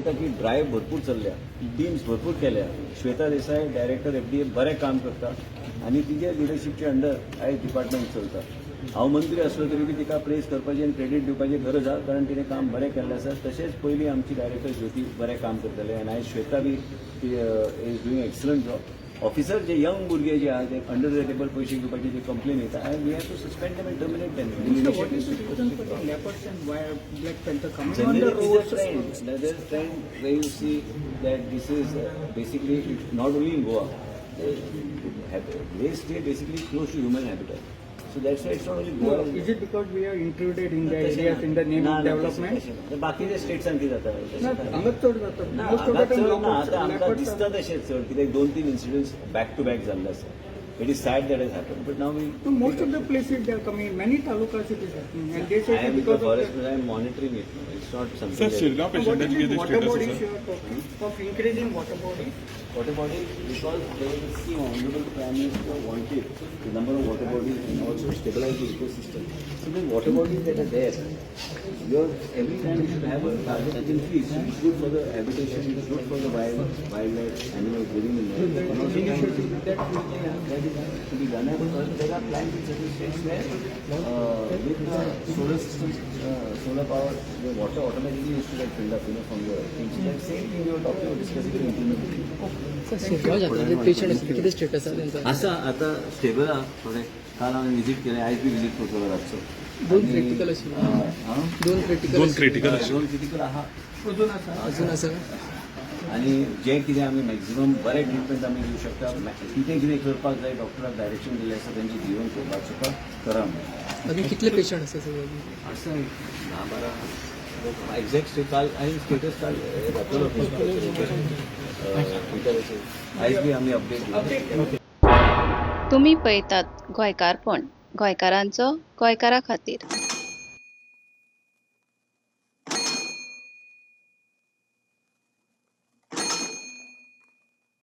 दिसता की ड्रायव्ह भरपूर चल्ल्या, टीम्स भरपूर केल्या. श्वेता देसाय डायरेक्टर FDA बरें काम करता आनी तिच्या लिडरशिपच्या अंडर आयज डिपार्टमेंट चलता. हांव मंत्री आसलो तरी बी तिका प्रेज करपाचें आनी क्रेडीट दिवपाची गरज आसा, कारण तिणें काम बरें केल्लें आसा. तशेंच पयलीं आमची डायरेक्टर ज्योती बरें काम करताले आनी आयज श्वेता बी is doing excellent job. Officer जे यंग भुरगे जे आहा ते अंडर द टेबल पयशे घेवपाची जी कंप्लेन येता, we have to suspend them and terminate them. What is the reason for the leopards and why Black Panther coming on the Generally, it roads? is a trend. Another trend where you see that this is basically not only in Goa. They stay basically close to human habitat. So that's why it's not only No, Goa. is it because we are intruded in the areas in the name of development? बाकीच्या स्टेट्सांनी जाता ना, हांगा चड जाता. Most of the हांगा time चड ना, आतां आमकां leopards दिसता are- तशें चड कित्याक 2-3 इन्सिडंट्स बॅक टू बॅक जाल्ले आसा. It is sad that has happened, but now we. No, most of the places they are coming. Many talukas it is happening, and they I say am the because of forest, the. but I am monitoring it. It's not something. Sir, that- Shirla What patient is के the water status bodies है you are talking of increasing water bodies? Water bodies, because the Honorable Prime Minister wanted the number of water bodies and also stabilize the ecosystem. So the water bodies that are there, every time you should have a target that increase. It's good for the habitation, it's good for the wildlife, animals living in there. And also that is to be done because there are plans in certain states where with the solar systems, solar power, the water automatically used to get filled up, from the things. So that same thing we were talking about discussing in implementation. Patient असते किती status आहे त्यांचा? असा आता stable आहे थोडे. काल आम्ही विजिट केले, आयज बी विजिट करतो रातचो. दोन क्रिटिकल अशी दोन क्रिटिकल दोन क्रिटिकल आहात अजून असं आणि जे कितें आमी मॅक्झिमम बरें ट्रिटमेंट आमी दिवंक शकता. कितें कितें करपाक जाय डॉक्टराक डायरेक्शन दिलें आसा तेंचे दिवन करपाक शकता करा. अजून कितले पेशंट असतात सगळे? असं 10-12 एक्झॅक्ट काल आयज स्टेटस काल घातलो आयज बी आमी अपडेट. तुम्ही पळयतात गोंयकारपण, गोंयकारांचो गोंयकारा खातीर.